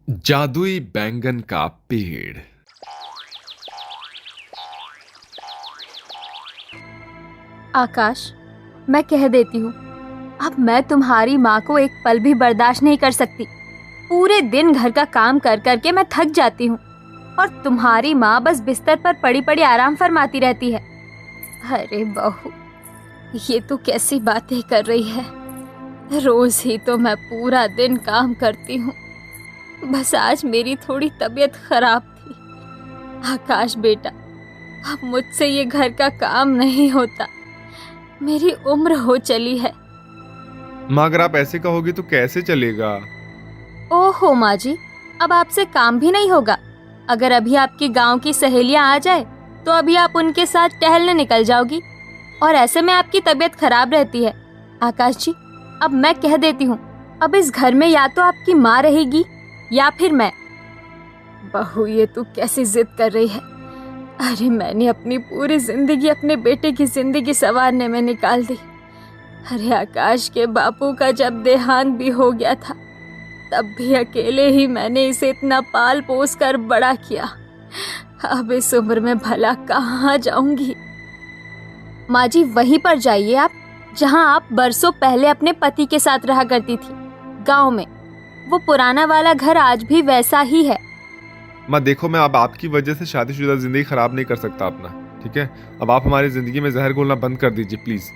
जादुई बैंगन का पेड़। आकाश, मैं कह देती हूँ, अब मैं तुम्हारी माँ को एक पल भी बर्दाश्त नहीं कर सकती। पूरे दिन घर का काम कर करके मैं थक जाती हूँ और तुम्हारी माँ बस बिस्तर पर पड़ी पड़ी आराम फरमाती रहती है। अरे बहू, ये तो कैसी बातें कर रही है। रोज ही तो मैं पूरा दिन काम करती हूँ, बस आज मेरी थोड़ी तबीयत खराब थी। आकाश बेटा, अब मुझसे ये घर का काम नहीं होता। मेरी उम्र हो चली है। माँ, अगर आप ऐसे कहोगी तो कैसे चलेगा? ओहो माँ जी, अब आपसे काम भी नहीं होगा। अगर अभी आपकी गांव की सहेलियां आ जाए तो अभी आप उनके साथ टहलने निकल जाओगी और ऐसे में आपकी तबीयत खराब रहती है। आकाश जी, अब मैं कह देती हूँ, अब इस घर में या तो आपकी माँ रहेगी या फिर मैं। बहू, ये तू कैसी जिद कर रही है? अरे मैंने अपनी पूरी जिंदगी अपने बेटे की जिंदगी संवारने में निकाल दी। अरे आकाश के बापू का जब देहांत भी हो गया था तब भी अकेले ही मैंने इसे इतना पाल पोस कर बड़ा किया। अब इस उम्र में भला कहाँ जाऊंगी? माँ जी, वहीं पर जाइए आप जहाँ आप बरसों पहले अपने पति के साथ रहा करती थी, गांव में। वो पुराना वाला घर आज भी वैसा ही है। माँ देखो, मैं अब आपकी वजह से शादीशुदा जिंदगी खराब नहीं कर सकता अपना, ठीक है? अब आप हमारी जिंदगी में जहर घोलना बंद कर दीजिए प्लीज,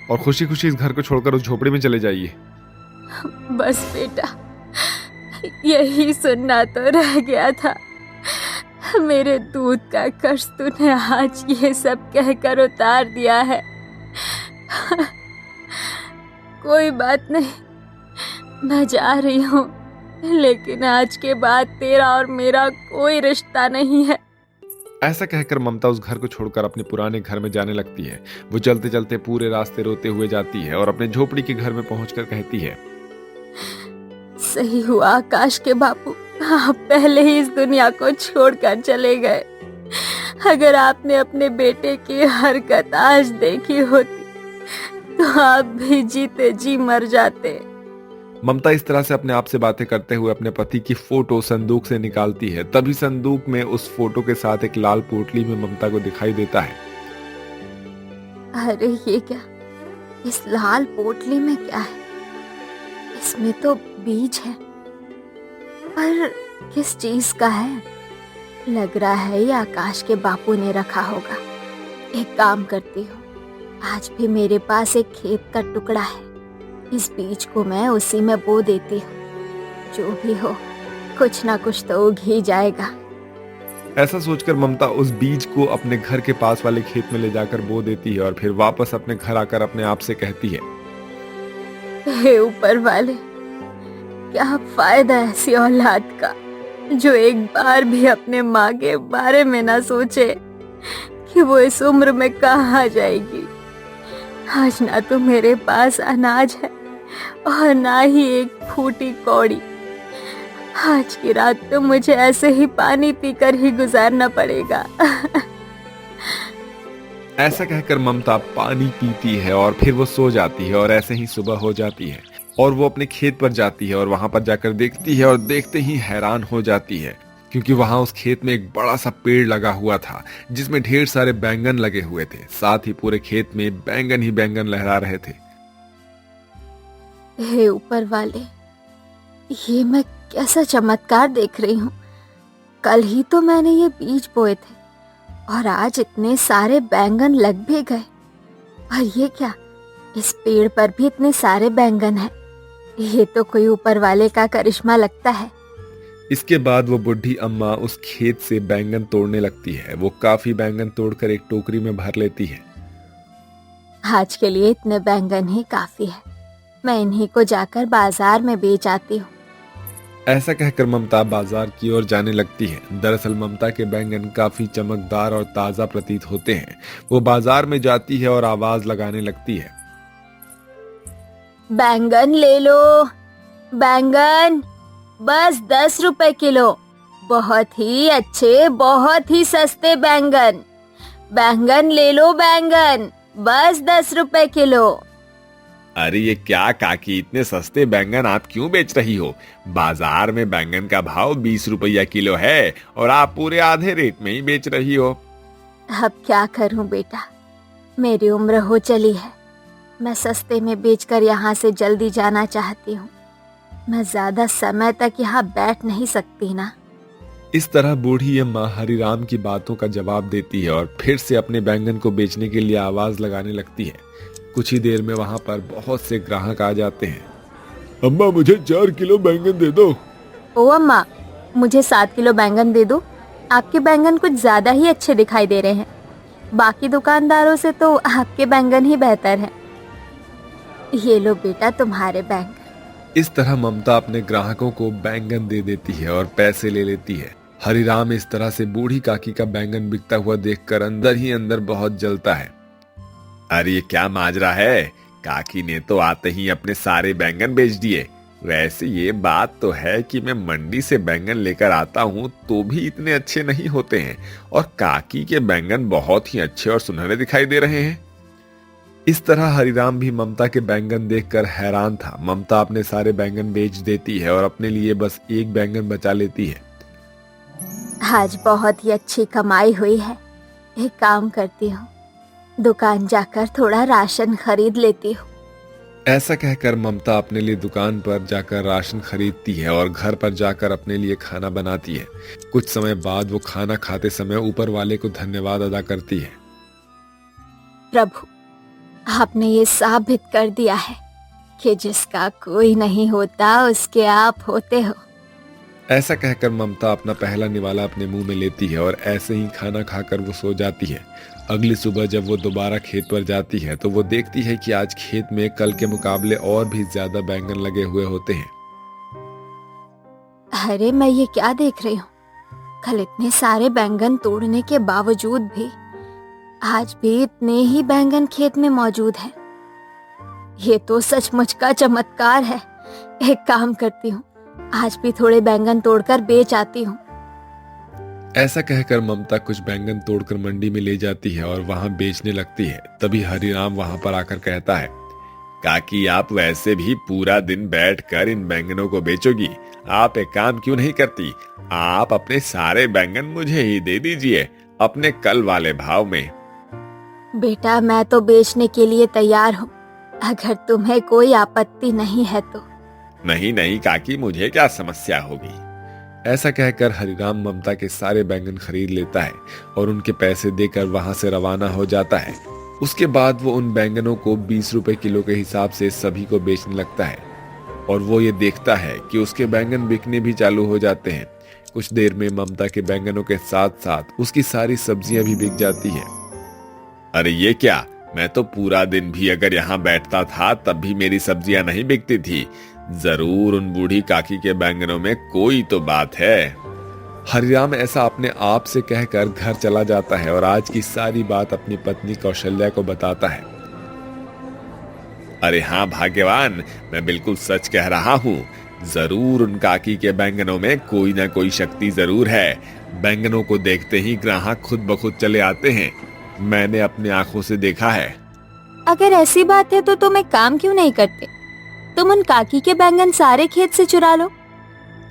और खुशी खुशी इस घर को छोड़कर उस झोपड़ी में चले जाइए। बस बेटा, यही सुनना तो रह गया था। मेरे दूध का कर्ज तूने आज ये सब कहकर उतार दिया है। कोई बात नहीं, मैं जा रही हूँ, लेकिन आज के बाद तेरा और मेरा कोई रिश्ता नहीं है। ऐसा कहकर ममता उस घर को छोड़कर अपने पुराने घर में जाने लगती है। वो चलते चलते पूरे रास्ते रोते हुए जाती है और अपने झोपड़ी के घर में पहुंचकर कहती है, सही हुआ आकाश के बापू, आप पहले ही इस दुनिया को छोड़कर चले गए। अगर आपने अपने बेटे की हरकत आज देखी होती तो आप भी जीते जी मर जाते। ममता इस तरह से अपने आप से बातें करते हुए अपने पति की फोटो संदूक से निकालती है। तभी संदूक में उस फोटो के साथ एक लाल पोटली में ममता को दिखाई देता है। अरे ये क्या, इस लाल पोटली में क्या है? इसमें तो बीज है, पर किस चीज का है? लग रहा है ये आकाश के बापू ने रखा होगा। एक काम करती हूँ, आज भी मेरे पास एक खेत का टुकड़ा है, इस बीज को मैं उसी में बो देती हूँ। जो भी हो, कुछ ना कुछ तो उग ही जाएगा। ऐसा सोचकर ममता उस बीज को अपने घर के पास वाले खेत में ले जाकर बो देती है और फिर वापस अपने घर आकर अपने आप से कहती है, हे ऊपर वाले, क्या फायदा ऐसी औलाद का जो एक बार भी अपने माँ के बारे में ना सोचे कि वो इस उम्र में कहाँ जाएगी। आज ना तो मेरे पास अनाज है और ना ही एक फूटी कौड़ी। आज की रात तो मुझे ऐसे ही पानी पीकर ही गुजारना पड़ेगा। ऐसा कहकर ममता पानी पीती है और फिर वो सो जाती है और ऐसे ही सुबह हो जाती है और वो अपने खेत पर जाती है और वहां पर जाकर देखती है और देखते ही हैरान हो जाती है, क्योंकि वहां उस खेत में एक बड़ा सा पेड़ लगा हुआ था जिसमें ढेर सारे बैंगन लगे हुए थे। साथ ही पूरे खेत में बैंगन ही बैंगन लहरा रहे थे। हे ऊपर वाले, ये मैं कैसा चमत्कार देख रही हूँ। कल ही तो मैंने ये बीज बोए थे और आज इतने सारे बैंगन लग भी गए। और ये क्या, इस पेड़ पर भी इतने सारे बैंगन हैं। ये तो कोई ऊपर वाले का करिश्मा लगता है। इसके बाद वो बुढ़ी अम्मा उस खेत से बैंगन तोड़ने लगती है। वो काफी बैंगन तोड़कर एक टोकरी में भर लेती है। आज के लिए इतने बैंगन ही काफी है, मैं इन्हीं को जाकर बाजार में बेच आती हूँ। ऐसा कहकर ममता बाजार की ओर जाने लगती है। दरअसल ममता के बैंगन काफी चमकदार और ताजा प्रतीत होते हैं। वो बाजार में जाती है और आवाज लगाने लगती है, बैंगन ले लो, बैंगन बस 10 रुपए किलो, बहुत ही अच्छे, बहुत ही सस्ते बैंगन। बैंगन ले लो, बैंगन बस 10 रुपए किलो। अरे ये क्या काकी, इतने सस्ते बैंगन आप क्यों बेच रही हो? बाजार में बैंगन का भाव 20 रुपया किलो है और आप पूरे आधे रेट में ही बेच रही हो। अब क्या करूं बेटा, मेरी उम्र हो चली है। मैं सस्ते में बेचकर यहाँ से जल्दी जाना चाहती हूँ। मैं ज्यादा समय तक यहाँ बैठ नहीं सकती ना। इस तरह बूढ़ी अम्मा हरिराम की बातों का जवाब देती है और फिर से अपने बैंगन को बेचने के लिए आवाज लगाने लगती है। कुछ ही देर में वहां पर बहुत से ग्राहक आ जाते हैं। अम्मा मुझे 4 किलो बैंगन दे दो। ओ अम्मा, मुझे 7 किलो बैंगन दे दो। आपके बैंगन कुछ ज्यादा ही अच्छे दिखाई दे रहे हैं। बाकी दुकानदारों से तो आपके बैंगन ही बेहतर हैं। ये लो बेटा तुम्हारे बैंगन। इस तरह ममता अपने ग्राहकों को बैंगन दे देती है और पैसे ले लेती है। हरिराम इस तरह से बूढ़ी काकी का बैंगन बिकता हुआ देखकर अंदर ही अंदर बहुत जलता है। अरे ये क्या माजरा है, काकी ने तो आते ही अपने सारे बैंगन बेच दिए। वैसे ये बात तो है कि मैं मंडी से बैंगन लेकर आता हूँ तो भी इतने अच्छे नहीं होते हैं, और काकी के बैंगन बहुत ही अच्छे और सुनहरे दिखाई दे रहे हैं। इस तरह हरिराम भी ममता के बैंगन देखकर हैरान था। ममता अपने सारे बैंगन बेच देती है और अपने लिए बस एक बैंगन बचा लेती है। आज बहुत ही अच्छी कमाई हुई है। एक काम करती हूँ, दुकान जाकर थोड़ा राशन खरीद लेती हूँ। ऐसा कहकर ममता अपने लिए दुकान पर जाकर राशन खरीदती है और घर पर जाकर अपने लिए खाना बनाती है। कुछ समय बाद वो खाना खाते समय ऊपर वाले को धन्यवाद अदा करती है। प्रभु, आपने ये साबित कर दिया है कि जिसका कोई नहीं होता उसके आप होते हो। ऐसा कहकर ममता अपना पहला निवाला अपने मुंह में लेती है और ऐसे ही खाना खाकर वो सो जाती है। अगली सुबह जब वो दोबारा खेत पर जाती है तो वो देखती है कि आज खेत में कल के मुकाबले और भी ज्यादा बैंगन लगे हुए होते हैं। अरे मैं ये क्या देख रही हूँ, कल इतने सारे बैंगन तोड़ने के बावजूद भी आज भी इतने ही बैंगन खेत में मौजूद हैं। ये तो सचमुच का चमत्कार है। एक काम करती हूँ, आज भी थोड़े बैंगन तोड़कर बेच आती हूँ। ऐसा कहकर ममता कुछ बैंगन तोड़कर मंडी में ले जाती है और वहां बेचने लगती है। तभी हरिराम वहां पर आकर कहता है, काकी आप वैसे भी पूरा दिन बैठकर इन बैंगनों को बेचोगी, आप एक काम क्यों नहीं करती, आप अपने सारे बैंगन मुझे ही दे दीजिए अपने कल वाले भाव में। बेटा मैं तो बेचने के लिए तैयार हूँ, अगर तुम्हें कोई आपत्ति नहीं है तो। नहीं नहीं काकी, मुझे क्या समस्या होगी। ऐसा कहकर हरिराम ममता के सारे बैंगन खरीद लेता है और उनके पैसे देकर वहां से रवाना हो जाता है। उसके बाद वो उन बैंगनों को 20 रुपए किलो के हिसाब से सभी को बेचने लगता है और वो ये देखता है कि उसके बैंगन बिकने भी चालू हो जाते हैं। कुछ देर में ममता के बैंगनों के साथ साथ उसकी सारी सब्जियां भी बिक जाती है। अरे ये क्या, मैं तो पूरा दिन भी अगर यहाँ बैठता था तब भी मेरी सब्जियां नहीं बिकती थी। जरूर उन बूढ़ी काकी के बैंगनों में कोई तो बात है। हरिराम ऐसा अपने आप से कहकर घर चला जाता है और आज की सारी बात अपनी पत्नी कौशल्या को बताता है। अरे हाँ भाग्यवान, मैं बिल्कुल सच कह रहा हूँ। जरूर उन काकी के बैंगनों में कोई ना कोई शक्ति जरूर है। बैंगनों को देखते ही ग्राहक खुद ब खुद चले आते हैं। मैंने अपनी आंखों से देखा है। अगर ऐसी बात है तो तुम एक काम क्यों नहीं करते, तुम उन काकी के बैंगन सारे खेत से चुरा लो।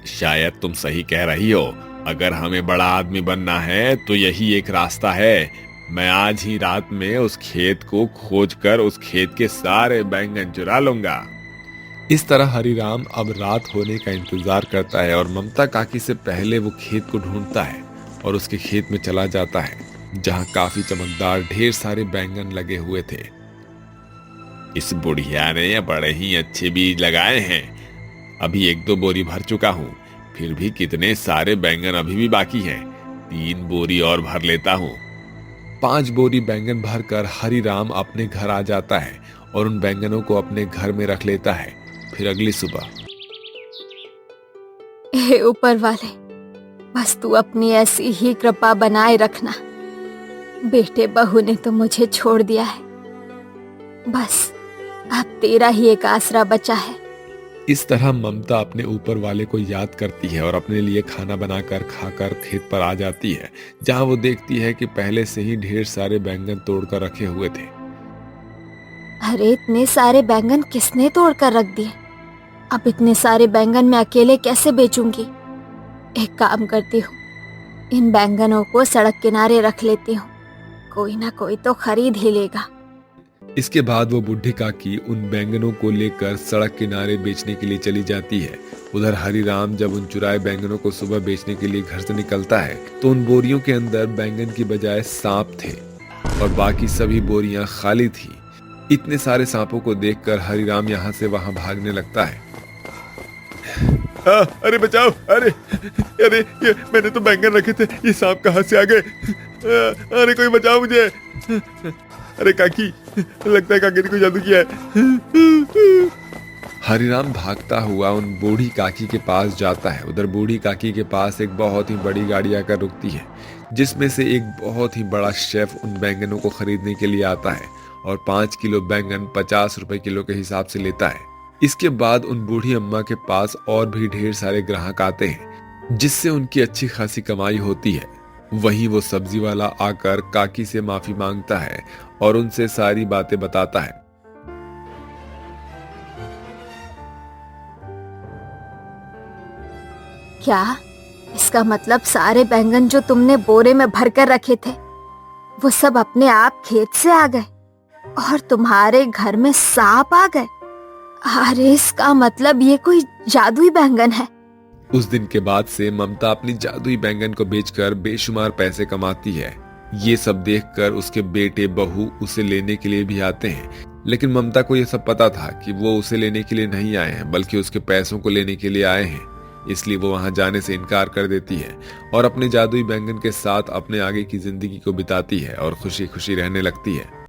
शायद तुम सही कह रही हो। अगर हमें बड़ा आदमी बनना है तो यही एक रास्ता है। मैं आज ही रात में उस खेत को खोजकर उस खेत के सारे बैंगन चुरा लूंगा। इस तरह हरिराम अब रात होने का इंतजार करता है और ममता काकी से पहले वो खेत को ढूंढता है और उसके खेत में चला जाता है जहां काफी चमकदार ढेर सारे बैंगन लगे हुए थे। इस बुढ़िया ने बड़े ही अच्छे बीज लगाए हैं। अभी 1-2 बोरी भर चुका हूँ, फिर भी कितने सारे बैंगन अभी भी बाकी हैं। 3 बोरी और भर लेता हूँ। 5 बोरी बैंगन भरकर हरिराम अपने घर आ जाता है और उन बैंगनों को अपने घर में रख लेता है। फिर अगली सुबह, हे ऊपर वाले, बस तू अपनी ऐसी ही कृपा बनाए रखना। बेटे बहू ने तो मुझे छोड़ दिया है, बस अब तेरा ही एक आसरा बचा है। इस तरह ममता अपने ऊपर वाले को याद करती है और अपने लिए खाना बनाकर खाकर खेत पर आ जाती है जहां वो देखती है कि पहले से ही ढेर सारे बैंगन तोड़कर रखे हुए थे। अरे इतने सारे बैंगन किसने तोड़ कर रख दिए? अब इतने सारे बैंगन मैं अकेले कैसे बेचूंगी? एक काम करती हूँ, इन बैंगनों को सड़क किनारे रख लेती हूँ, कोई ना कोई तो खरीद ही लेगा। इसके बाद वो बूढ़ी काकी उन बैंगनों को लेकर सड़क किनारे बेचने के लिए चली जाती है। उधर हरिराम जब उन चुराए बैंगनों को सुबह बेचने के लिए घर से निकलता है तो उन बोरियों के अंदर बैंगन की बजाय सांप थे और बाकी सभी बोरियां खाली थी। इतने सारे सांपों को देखकर हरिराम यहाँ से वहां भागने लगता है। अरे बचाओ, अरे अरे ये मैंने तो बैंगन रखे थे, ये सांप कहाँ से आ गए? अरे कोई बचाओ मुझे। अरे काकी, लगता है काकी ने कोई जादू किया है। हरिराम भागता हुआ उन बूढ़ी काकी के पास जाता है। उधर बूढ़ी काकी के पास एक बहुत ही बड़ी गाड़ी आकर रुकती है, जिसमें से एक बहुत ही बड़ा शेफ उन बैंगनों को खरीदने के लिए आता है और 5 किलो बैंगन 50 रुपए किलो के हिसाब से लेता है। इसके बाद उन बूढ़ी अम्मा के पास और भी ढेर सारे ग्राहक आते हैं, जिससे उनकी अच्छी खासी कमाई होती है। वहीं वो सब्जी वाला आकर काकी से माफी मांगता है और उनसे सारी बातें बताता है। क्या इसका मतलब सारे बैंगन जो तुमने बोरे में भरकर रखे थे वो सब अपने आप खेत से आ गए और तुम्हारे घर में सांप आ गए? अरे इसका मतलब ये कोई जादुई बैंगन है। उस दिन के बाद से ममता अपनी जादुई बैंगन को बेचकर बेशुमार पैसे कमाती है। ये सब देखकर उसके बेटे बहू उसे लेने के लिए भी आते हैं, लेकिन ममता को यह सब पता था कि वो उसे लेने के लिए नहीं आए हैं बल्कि उसके पैसों को लेने के लिए आए हैं। इसलिए वो वहां जाने से इनकार कर देती है और अपने जादुई बैंगन के साथ अपने आगे की जिंदगी को बिताती है और खुशी खुशी रहने लगती है।